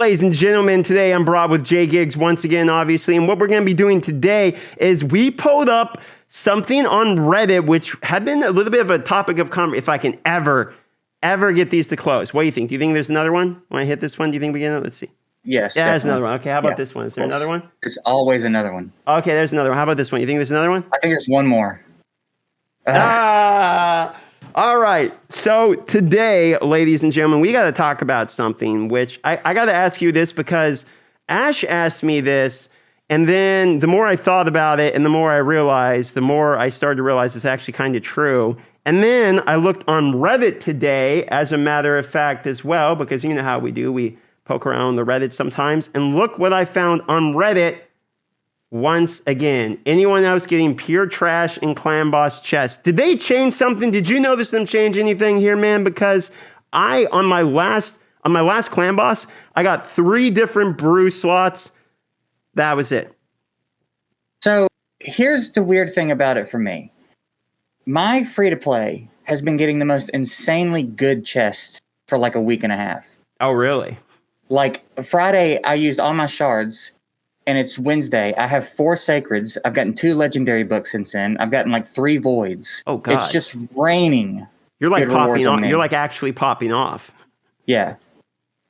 Ladies and gentlemen, today I'm Rob with J Gigs once again, obviously, and what we're going to be doing today is we pulled up something on Reddit, which had been a little bit of a topic of conversation. If I can ever get these to close. What do you think? Do you think there's another one? When I hit this one, do you think we get it? Let's see. Yes. Yeah, there's another one. Okay, how about this one? Is there another one? There's always another one. Okay, there's another one. How about this one? You think there's another one? I think there's one more. All right. So today, ladies and gentlemen, we got to talk about something, which I got to ask you this because Ash asked me this, and then the more I thought about it and the more I realized, the more I started to realize it's actually kind of true. And then I looked on Reddit today, as a matter of fact, as well, because you know how we do. We poke around the Reddit sometimes. And look what I found on Reddit once again. Anyone else getting pure trash in Clan Boss chests? Did they change something? Did you notice them change anything here, man? Because on my last Clan Boss, I got 3 different brew slots. That was it. So here's the weird thing about it for me. My free-to-play has been getting the most insanely good chests for like a week and a half. Oh, really? Like Friday, I used all my shards, and it's Wednesday. I have 4 sacreds. I've gotten 2 legendary books since then. I've gotten like 3 voids. Oh, God. It's just raining. You're like popping off. You're like actually popping off. Yeah.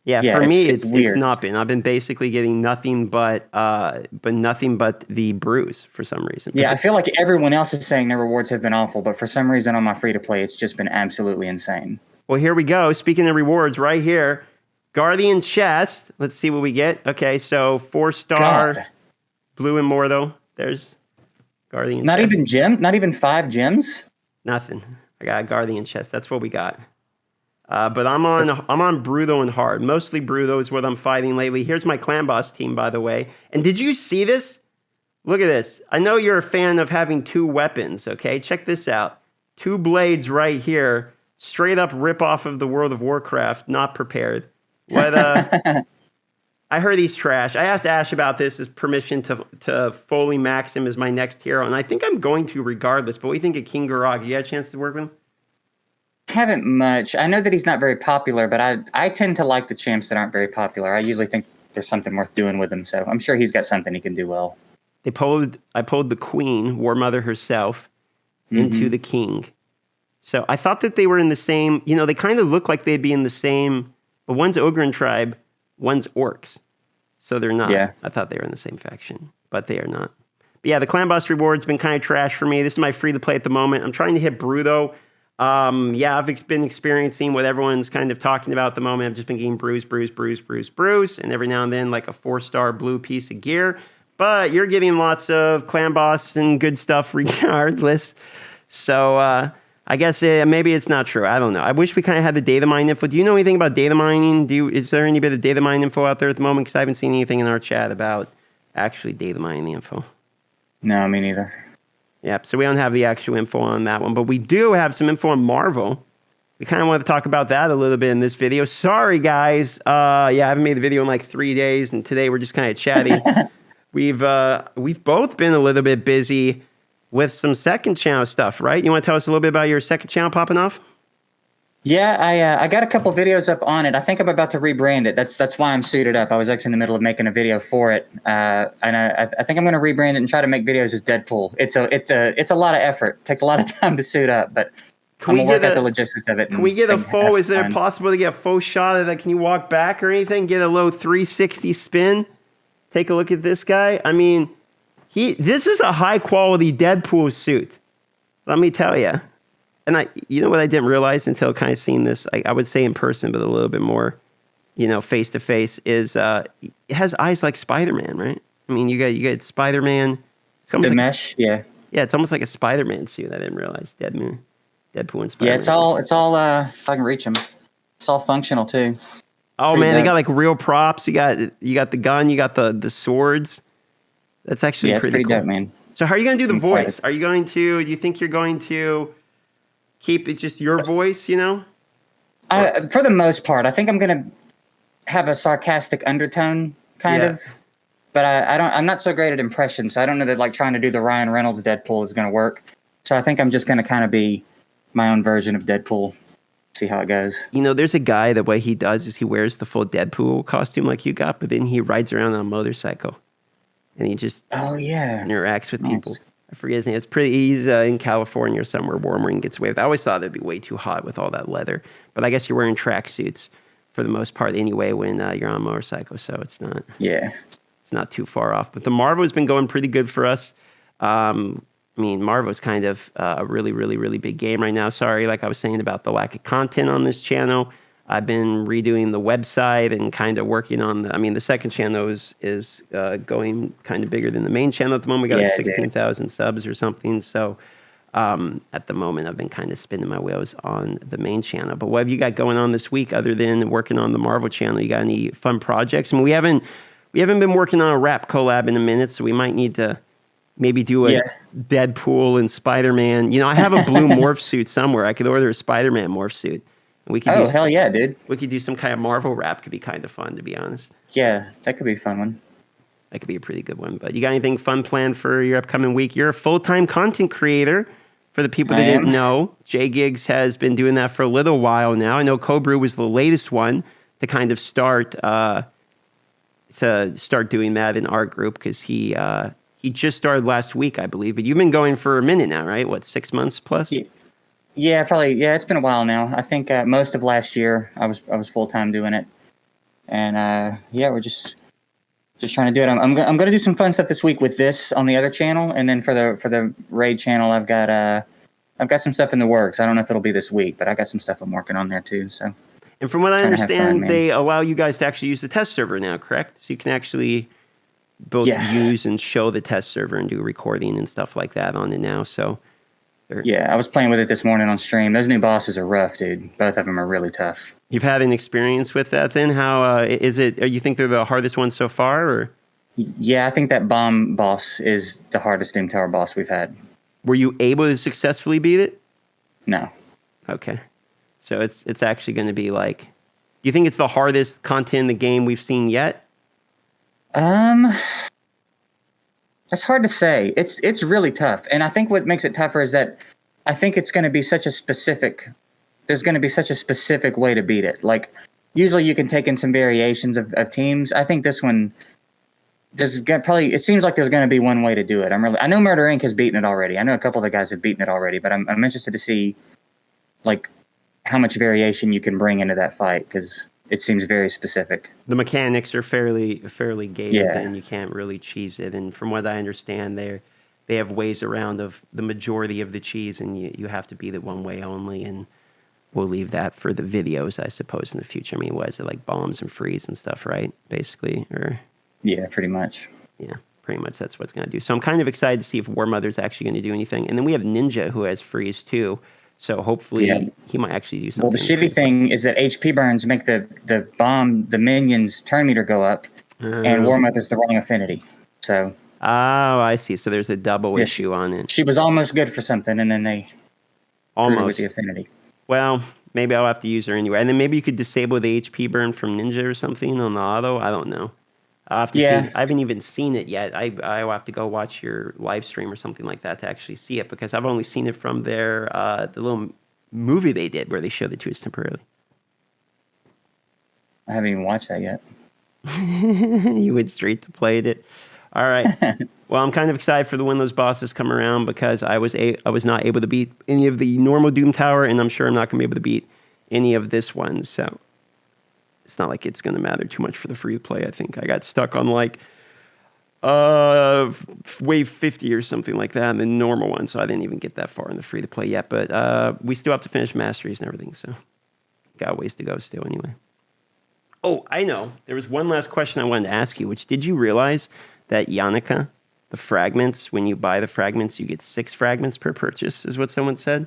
Yeah, for me, it's not been. I've been basically getting nothing but the brews for some reason. Yeah, I feel like everyone else is saying their rewards have been awful, but for some reason on my free-to-play, it's just been absolutely insane. Well, here we go. Speaking of rewards, right here, Guardian Chest. Let's see what we get. Okay, so 4-star blue and more though. There's Guardian. Not even gem. Not even 5 gems. Nothing. I got a Guardian Chest. That's what we got. But I'm on Bruto and hard. Mostly Bruto is what I'm fighting lately. Here's my Clan Boss team, by the way. And did you see this? Look at this. I know you're a fan of having 2 weapons, okay? Check this out. 2 blades right here. Straight up rip off of the World of Warcraft. Not prepared. What, I heard he's trash. I asked Ash about this, his permission to fully max him as my next hero. And I think I'm going to regardless. But what do you think of King Garag? You had a chance to work with him? Haven't much. I know that he's not very popular, but I tend to like the champs that aren't very popular. I usually think there's something worth doing with him, so I'm sure he's got something he can do well. I pulled the Queen, War Mother herself, into the King. So I thought that they were in the same, they kind of look like they'd be in the same, but one's Ogren tribe, one's Orcs. So they're not. Yeah. I thought they were in the same faction, but they are not. But yeah, the Clan Boss reward's been kind of trash for me. This is my free-to-play at the moment. I'm trying to hit Bruto. I've been experiencing what everyone's kind of talking about at the moment. I've just been getting brews, and every now and then like a 4-star blue piece of gear. But you're getting lots of Clan Boss and good stuff regardless. So I guess maybe it's not true. I don't know. I wish we kind of had the data mine info. Do you know anything about data mining? Is there any bit of data mine info out there at the moment? Because I haven't seen anything in our chat about actually data mining the info. No, me neither. Yep, so we don't have the actual info on that one, but we do have some info on Marvel. We kind of want to talk about that a little bit in this video. Sorry, guys. I haven't made a video in like 3 days, and today we're just kind of chatty. We've both been a little bit busy with some second channel stuff, right? You want to tell us a little bit about your second channel popping off? Yeah, I got a couple videos up on it. I think I'm about to rebrand it. That's why I'm suited up. I was actually in the middle of making a video for it, and I think I'm going to rebrand it and try to make videos as Deadpool. It's a lot of effort. It takes a lot of time to suit up, but I'm going to work out the logistics of it. Can we get a full? Is there possible to get a full shot of that? Can you walk back or anything? Get a little 360 spin. Take a look at this guy. I mean, this is a high quality Deadpool suit. Let me tell you. And you know what I didn't realize until kind of seeing this, I would say in person, but a little bit more, face to face, is it has eyes like Spider-Man, right? I mean, you got Spider-Man. The mesh, yeah. Yeah, it's almost like a Spider-Man suit. I didn't realize Deadpool and Spider-Man. Yeah, it's all. If I can reach them, it's all functional too. Oh man, they got like real props. You got the gun. You got the swords. That's actually pretty cool. Dope, man. So how are you going to do the voice? Are you going to? Do you think you're going to keep it just your voice, For the most part, I think I'm going to have a sarcastic undertone, kind of. But I'm not so great at impressions, so I don't know that like trying to do the Ryan Reynolds Deadpool is going to work. So I think I'm just going to kind of be my own version of Deadpool. see how it goes. You know, there's a guy that what he does is he wears the full Deadpool costume like you got, but then he rides around on a motorcycle, and he just interacts with people. I forget his name. It's pretty. He's in California or somewhere warmer and gets away with. I always thought it'd be way too hot with all that leather, but I guess you're wearing tracksuits for the most part anyway when you're on a motorcycle, so it's not. Yeah. It's not too far off. But the Marvo's been going pretty good for us. I mean, Marvo's kind of a really, really, really big game right now. Sorry, like I was saying about the lack of content on this channel. I've been redoing the website and kind of working on the second channel is going kind of bigger than the main channel at the moment. We got like 16,000 subs or something. So at the moment, I've been kind of spinning my wheels on the main channel. But what have you got going on this week other than working on the Marvel channel? You got any fun projects? I mean, we haven't been working on a rap collab in a minute, so we might need to maybe do a Deadpool and Spider-Man. You know, I have a blue morph suit somewhere. I could order a Spider-Man morph suit. And we could hell yeah, dude. We could do some kind of Marvel rap. Could be kind of fun, to be honest. Yeah, that could be a fun one. That could be a pretty good one. But you got anything fun planned for your upcoming week? You're a full-time content creator. For the people that didn't know, J Gigs has been doing that for a little while now. I know Cobrew was the latest one to kind of start doing that in our group because he just started last week, I believe. But you've been going for a minute now, right? What, 6 months plus? Yeah, probably. Yeah, it's been a while now. I think most of last year I was full time doing it, and we're just trying to do it. I'm going to do some fun stuff this week with this on the other channel, and then for the raid channel, I've got some stuff in the works. I don't know if it'll be this week, but I got some stuff I'm working on there too. So. And from what I understand, they allow you guys to actually use the test server now, correct? So you can actually both use and show the test server and do recording and stuff like that on it now. So. Yeah, I was playing with it this morning on stream. Those new bosses are rough, dude. Both of them are really tough. You've had an experience with that then? How is it? You think they're the hardest ones so far? Or? Yeah, I think that bomb boss is the hardest Doom Tower boss we've had. Were you able to successfully beat it? No. Okay. So it's actually going to be like... Do you think it's the hardest content in the game we've seen yet? That's hard to say. It's really tough. And I think what makes it tougher is that I think it's going to be there's going to be such a specific way to beat it. Like, usually you can take in some variations of teams. I think this one, it seems like there's going to be one way to do it. I know Murder Inc. has beaten it already. I know a couple of the guys have beaten it already, but I'm interested to see, like, how much variation you can bring into that fight, because it seems very specific. The mechanics are fairly gated, and you can't really cheese it. And from what I understand, they have ways around of the majority of the cheese, and you have to beat it one way only. And we'll leave that for the videos, I suppose, in the future. I mean, what is it, like bombs and freeze and stuff, right? Basically, or yeah, pretty much. Yeah, pretty much that's what's going to do. So I'm kind of excited to see if War Mother's actually going to do anything. And then we have Ninja, who has freeze too. So hopefully he might actually do something. Well, the shitty thing is that HP burns make the minions' turn meter go up, and War Mother's the wrong affinity. So. Oh, I see. So there's a double issue on it. She was almost good for something, and then they screwed with the affinity. Well, maybe I'll have to use her anyway. And then maybe you could disable the HP burn from Ninja or something on the auto. I don't know. I'll have to see. I haven't even seen it yet. I'll have to go watch your live stream or something like that to actually see it, because I've only seen it from their the little movie they did where they showed the twos temporarily. I haven't even watched that yet. You went straight to play it. All right. Well, I'm kind of excited for when those bosses come around, because I was not able to beat any of the normal Doom Tower, and I'm sure I'm not going to be able to beat any of this one. So it's not like it's going to matter too much for the free play. I think I got stuck on like wave 50 or something like that in the normal one, so I didn't even get that far in the free to play yet. But we still have to finish masteries and everything, so got ways to go still anyway. Oh, I know. There was one last question I wanted to ask you, which, did you realize that Yannicka, the fragments, when you buy the fragments, you get 6 fragments per purchase, is what someone said?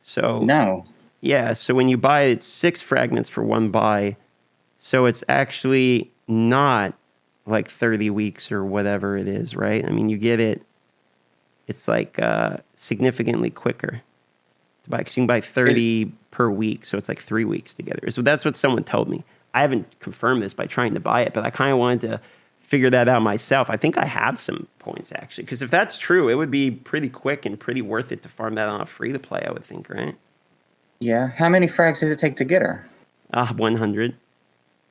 So no. Yeah, so when you buy it, it's 6 fragments for one buy. So it's actually not like 30 weeks or whatever it is, right? I mean, you get it, it's like significantly quicker to buy, because you can buy 30 per week, so it's like 3 weeks together. So that's what someone told me. I haven't confirmed this by trying to buy it, but I kind of wanted to figure that out myself. I think I have some points, actually, because if that's true, it would be pretty quick and pretty worth it to farm that on a free-to-play, I would think, right? Yeah. How many frags does it take to get her? 100.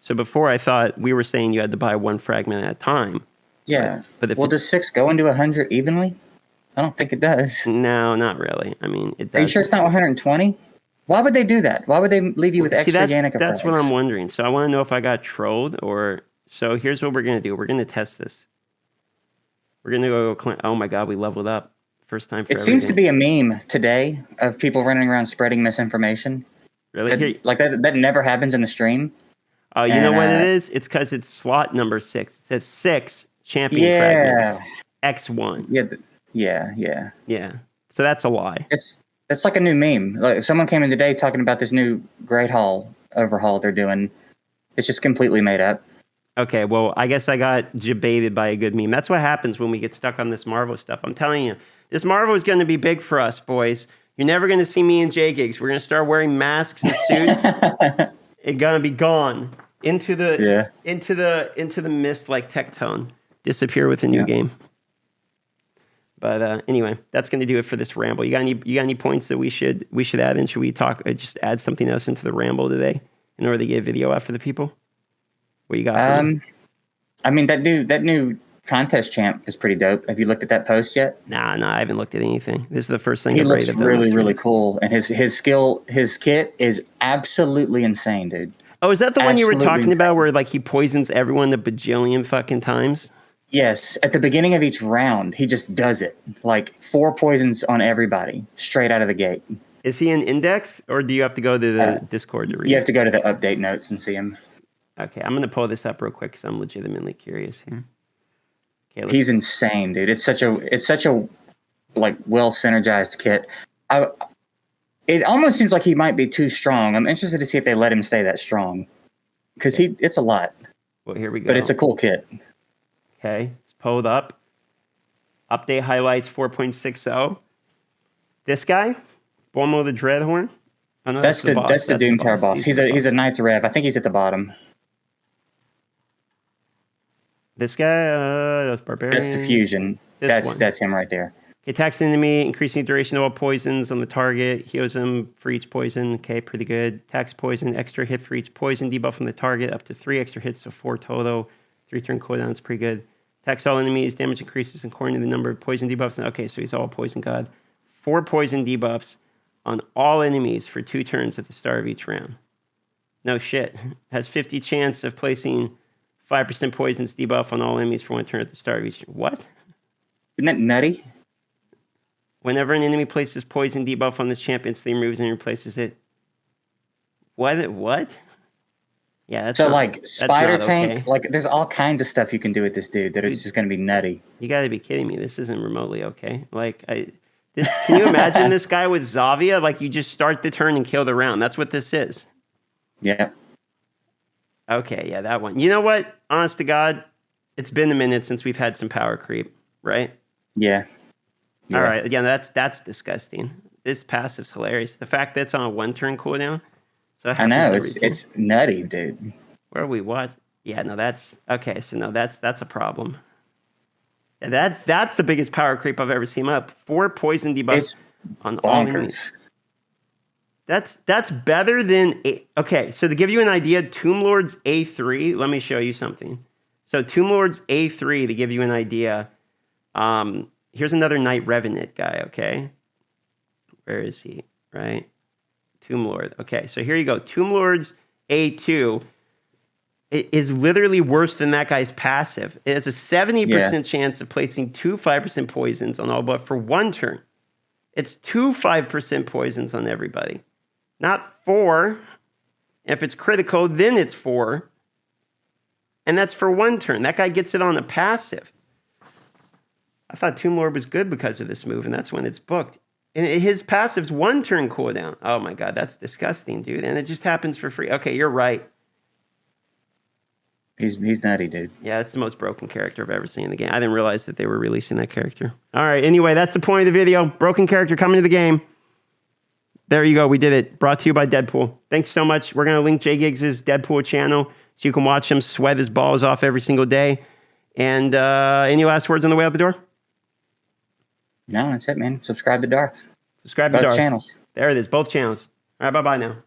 So before I thought we were saying you had to buy one fragment at a time. Yeah. But if well, does 6 go into 100 evenly? I don't think it does. No, not really. I mean, it does. Are you sure it's not 120? Why would they do that? Why would they leave you with extra Yannicka frags? That's what I'm wondering. So I want to know if I got trolled or... So here's what we're going to do. We're going to test this. We're going to go... Oh my God, we leveled up. First time for Seems to be a meme today of people running around spreading misinformation. Really? That never happens in the stream. Oh, you know what it is? It's because it's slot number 6. It says 6 champion fragments. X1. Yeah. So that's a lie. It's like a new meme. Like someone came in today talking about this new Great Hall overhaul they're doing. It's just completely made up. Okay, well, I guess I got jebaited by a good meme. That's what happens when we get stuck on this Marvel stuff. I'm telling you, this Marvel is going to be big for us, boys. You're never going to see me in J-Gigs. We're going to start wearing masks and suits. It's going to be gone into the mist like Tectone. Disappear with a new game. But anyway, that's going to do it for this ramble. You got any points that we should add in? Should we talk? Just add something else into the ramble today in order to get a video out for the people? What you got? I mean that new contest champ is pretty dope. Have you looked at that post yet? Nah, I haven't looked at anything. This is the first thing. He looks really cool, and his kit is absolutely insane, dude. Oh, is that the one you were talking about where like he poisons everyone a bajillion fucking times? Yes, at the beginning of each round, he just does it. Like 4 poisons on everybody, straight out of the gate. Is he an index, or do you have to go to the Discord to read? You have to go to the update notes and see him. Okay, I'm going to pull this up real quick because I'm legitimately curious here. Okay, he's insane, dude. It's such a like well synergized kit. It almost seems like he might be too strong. I'm interested to see if they let him stay that strong because it's a lot. Well, here we go. But it's a cool kit. Okay, it's pulled up. Update highlights 4.60. This guy, Bormo the Dreadhorn. Oh, no, that's the Doom Tower boss. He's a Knights Rev. I think he's at the bottom. This guy, that's Barbarian. That's the Fusion. That's him right there. Okay, attacks the enemy, increasing the duration of all poisons on the target. Heals him for each poison. Okay, pretty good. Attacks poison, extra hit for each poison. Debuff on the target, up to 3 extra hits, so 4 total. 3-turn cooldown is pretty good. Attacks all enemies. Damage increases according to the number of poison debuffs. Okay, so he's all poison god. 4 poison debuffs on all enemies for 2 turns at the start of each round. No shit. Has 50 chance of placing 5% poisons debuff on all enemies for 1 turn at the start of each. What? Isn't that nutty? Whenever an enemy places poison debuff on this champ, instantly removes and replaces it. What? Yeah, that's so not, like Spider Tank. Okay. Like there's all kinds of stuff you can do with this dude that is just going to be nutty. You got to be kidding me. This isn't remotely okay. Like, can you imagine this guy with Zavia? Like, you just start the turn and kill the round. That's what this is. Yeah. Okay, yeah, that one. You know what? Honest to God, it's been a minute since we've had some power creep, right? Yeah. All right. Again, that's disgusting. This passive's hilarious. The fact that it's on a 1-turn cooldown. So I know it's nutty, dude. Where are we? What? Yeah, no, that's okay. So no, that's a problem. And that's the biggest power creep I've ever seen up. 4 poison debuffs on all enemies. That's better than okay. So to give you an idea, Tomb Lord's A3. Let me show you something. So Tomb Lord's A3 to give you an idea. Here's another Knight Revenant guy. Okay, where is he? Right. Tomb Lord. Okay, so here you go. Tomb Lord's A2 is literally worse than that guy's passive. It has a 70% chance of placing 2 5% poisons on all but for 1 turn. It's 2 5% poisons on everybody, not 4. If it's critical, then it's 4. And that's for 1 turn. That guy gets it on a passive. I thought Tomb Lord was good because of this move, and that's when it's booked. And his passive's 1-turn cooldown. Oh my God, that's disgusting, dude. And it just happens for free. Okay, you're right. He's nutty, dude. Yeah, that's the most broken character I've ever seen in the game. I didn't realize that they were releasing that character. All right, anyway, that's the point of the video. Broken character coming to the game. There you go, we did it. Brought to you by Deadpool. Thanks so much. We're going to link Jay Giggs' Deadpool channel so you can watch him sweat his balls off every single day. And any last words on the way out the door? No, that's it, man. Subscribe to Darth. Subscribe to Darth. Both channels. There it is, both channels. All right, bye-bye now.